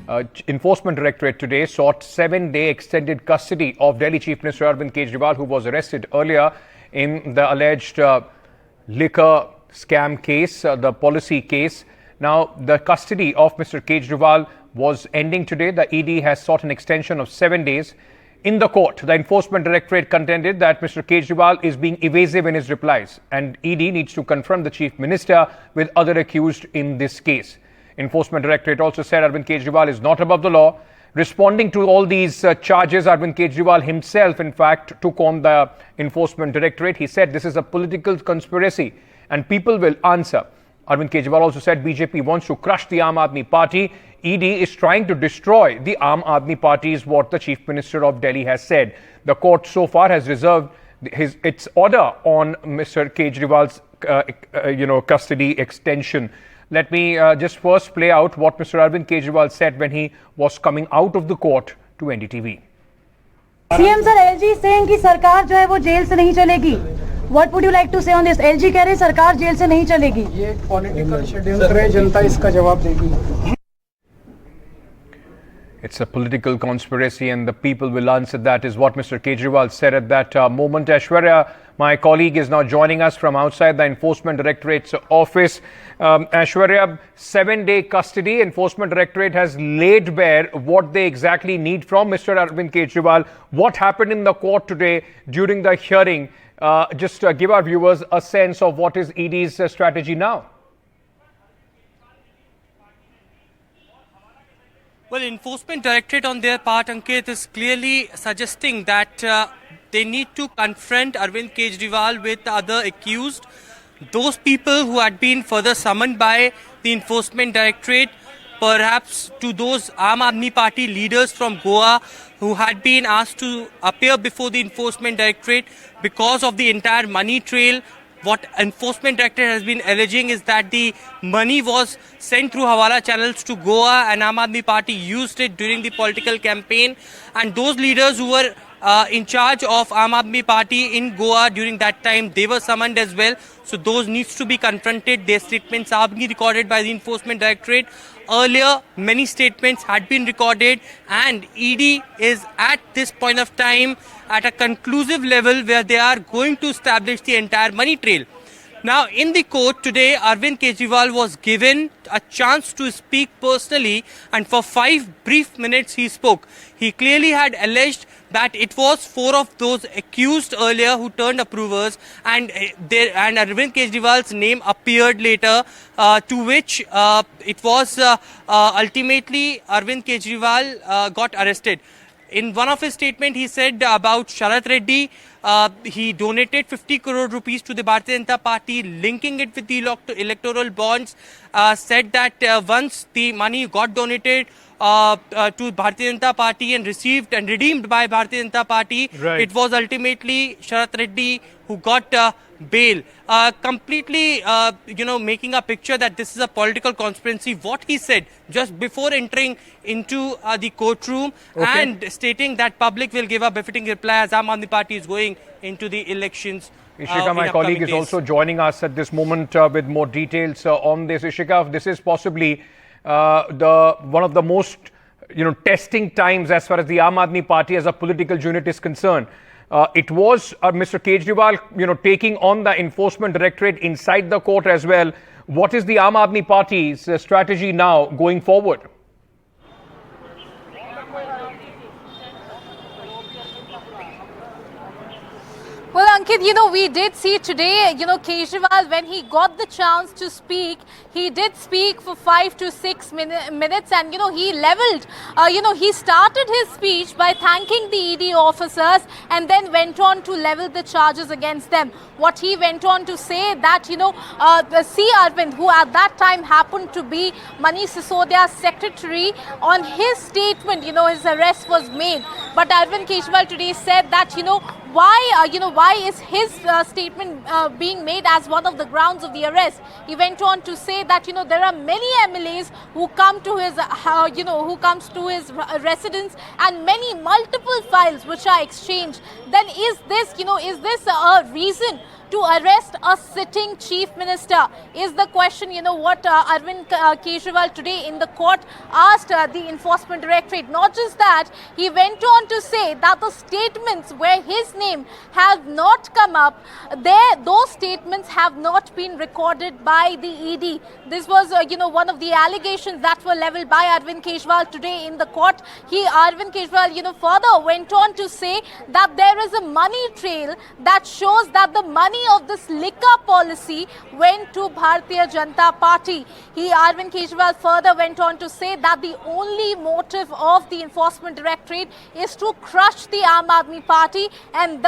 Enforcement Directorate today sought 7-day extended custody of Delhi Chief Minister Arvind Kejriwal, who was arrested earlier in the alleged liquor scam case, the policy case. Now, the custody of Mr Kejriwal was ending today. The ED has sought an extension of 7 days. In the court, the Enforcement Directorate contended that Mr Kejriwal is being evasive in his replies and ED needs to confront the Chief Minister with other accused in this case. Enforcement Directorate also said Arvind Kejriwal is not above the law. Responding to all these charges, Arvind Kejriwal himself, in fact, took on the Enforcement Directorate. He said this is a political conspiracy and people will answer. Arvind Kejriwal also said BJP wants to crush the Aam Aadmi Party. ED is trying to destroy the Aam Aadmi Party, is what the Chief Minister of Delhi has said. The court so far has reserved its order on Mr Kejriwal's custody extension. Let me just first play out what Mr Arvind Kejriwal said when he was coming out of the court to NDTV. CM sir, LG is saying कि सरकार जो है वो jail से नहीं चलेगी. What would you like to say on this? LG कह रहे हैं सरकार जेल से नहीं चलेगी. ये पॉलिटिकल शेड्यूल है, जनता इसका जवाब देगी. It's a political conspiracy and the people will answer. That is what Mr Kejriwal said at that moment. Aishwarya, my colleague, is now joining us from outside the Enforcement Directorate's office. Aishwarya, 7-day custody. Enforcement Directorate has laid bare what they exactly need from Mr Arvind Kejriwal. What happened in the court today during the hearing? Just give our viewers a sense of what is ED's strategy now. Well, Enforcement Directorate on their part, Ankit, is clearly suggesting that they need to confront Arvind Kejriwal with the other accused. Those people who had been further summoned by the Enforcement Directorate, perhaps to those Aam Aadmi Party leaders from Goa who had been asked to appear before the Enforcement Directorate because of the entire money trail. What Enforcement Directorate has been alleging is that the money was sent through Hawala channels to Goa and Aam Aadmi Party used it during the political campaign. And those leaders who were in charge of Aam Aadmi Party in Goa during that time, they were summoned as well. So those needs to be confronted. Their statements are being recorded by the Enforcement Directorate. Earlier, many statements had been recorded and ED is at this point of time at a conclusive level where they are going to establish the entire money trail. Now, in the court today, Arvind Kejriwal was given a chance to speak personally and for 5 brief minutes he spoke. He clearly had alleged that it was 4 of those accused earlier who turned approvers and Arvind Kejriwal's name appeared later, to which it was ultimately Arvind Kejriwal got arrested. In one of his statements, he said about Sharath Reddy, he donated 50 crore rupees to the Bharatiya Janata Party, linking it with the electoral bonds, said that once the money got donated to Bharatiya Janata Party and received and redeemed by Bharatiya Janata Party, right, it was ultimately Sharath Reddy who got bail. Completely, making a picture that this is a political conspiracy. What he said just before entering into the courtroom, okay, and stating that public will give a befitting reply as Aam Aadmi Party is going into the elections. Ishika, my colleague, is also joining us at this moment with more details on this. Ishika, this is possibly one of the most testing times as far as the Aam Aadmi Party as a political unit is concerned. It was Mr Kejriwal, taking on the Enforcement Directorate inside the court as well. What is the Aam Aadmi Party's strategy now going forward? Well, Ankit, we did see today, Kejriwal, when he got the chance to speak, he did speak for 5 to 6 minutes and, he leveled, he started his speech by thanking the ED officers and then went on to level the charges against them. What he went on to say that, C. Arvind, who at that time happened to be Manish Sisodia's secretary, on his statement, his arrest was made. But Arvind Kejriwal today said that, why is his statement being made as one of the grounds of the arrest? He went on to say that there are many MLAs who come to his residence and multiple files which are exchanged. Then is this a reason to arrest a sitting chief minister is the question, what Arvind Kejriwal today in the court asked the Enforcement Directorate. Not just that, he went on to say that the statements where his name have not come up, those statements have not been recorded by the ED. This was, one of the allegations that were leveled by Arvind Kejriwal today in the court. Arvind Kejriwal, further went on to say that there is a money trail that shows that the money of this liquor policy went to Bharatiya Janata Party. Arvind Kejriwal further went on to say that the only motive of the Enforcement Directorate is to crush the Aam Aadmi Party and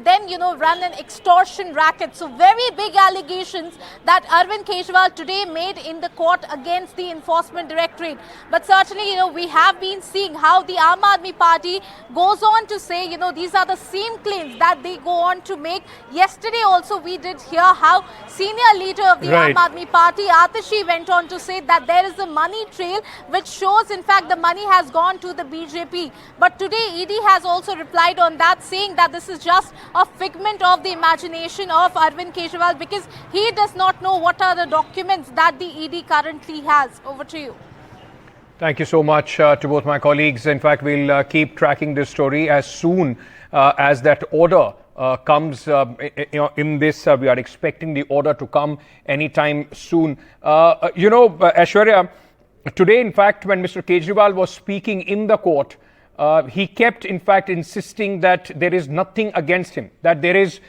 then run an extortion racket. So very big allegations that Arvind Kejriwal today made in the court against the Enforcement Directorate. But certainly, we have been seeing how the Aam Aadmi Party goes on to say, these are the same claims that they go on to make. Yesterday also we did hear how senior leader of the Aam Aadmi Party, Atishi, went on to say that there is a money trail which shows in fact the money has gone to the BJP. But today ED has also replied on that, saying that this is just a figment of the imagination of Arvind Kejriwal because he does not know what are the documents that the ED currently has. Over to you. Thank you so much to both my colleagues. In fact, we'll keep tracking this story as soon as that order comes in this. We are expecting the order to come anytime soon. Aishwarya, today, in fact, when Mr. Kejriwal was speaking in the court, he kept, in fact, insisting that there is nothing against him, that there is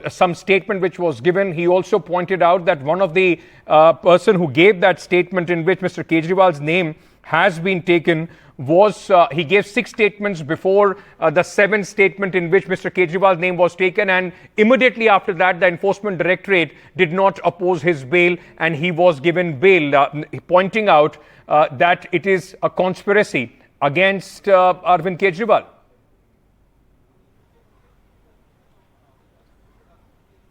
some statement which was given. He also pointed out that one of the person who gave that statement in which Mr. Kejriwal's name has been taken was, he gave 6 statements before the 7th statement in which Mr. Kejriwal's name was taken, and immediately after that the Enforcement Directorate did not oppose his bail and he was given bail, pointing out that it is a conspiracy against Arvind Kejriwal.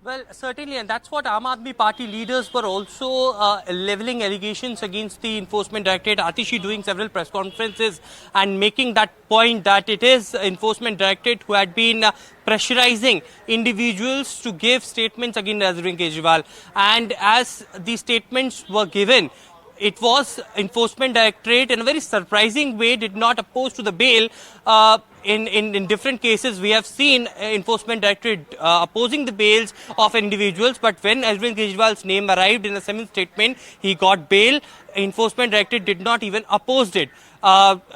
Well, certainly, and that's what Aam Aadmi Party leaders were also levelling allegations against the Enforcement Directorate. Atishi doing several press conferences and making that point that it is Enforcement Directorate who had been pressurizing individuals to give statements against Arvind Kejriwal. And as the statements were given, it was Enforcement Directorate in a very surprising way did not oppose to the bail. In different cases, we have seen Enforcement Directorate opposing the bails of individuals. But when Arvind Kejriwal's name arrived in the 7th statement, he got bail. Enforcement Directorate did not even oppose it.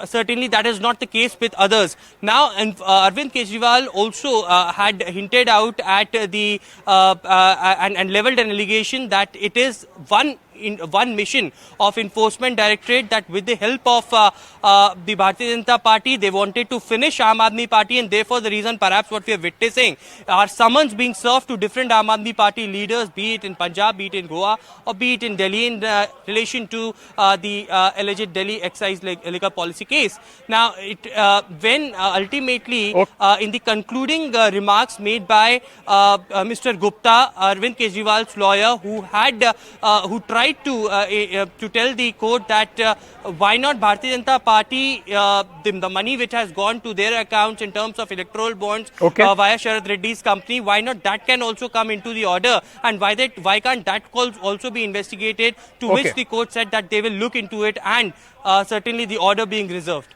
Certainly, that is not the case with others. Now, Arvind Kejriwal also had hinted out at the and levelled an allegation that it is one mission of Enforcement Directorate, that with the help of the Bharatiya Janata Party, they wanted to finish Aam Aadmi Party, and therefore the reason perhaps what we are witnessing are summons being served to different Aam Aadmi Party leaders, be it in Punjab, be it in Goa, or be it in Delhi, in relation to the alleged Delhi excise liquor policy case. Now, when ultimately in the concluding remarks made by Mr. Gupta, Arvind Kejriwal's lawyer, who tried to tell the court that why not Bharatiya Janata Party, the money which has gone to their accounts in terms of electoral bonds via Sharad Reddy's company, why not that can also come into the order, and why can't that also be investigated, to which the court said that they will look into it, and certainly the order being reserved.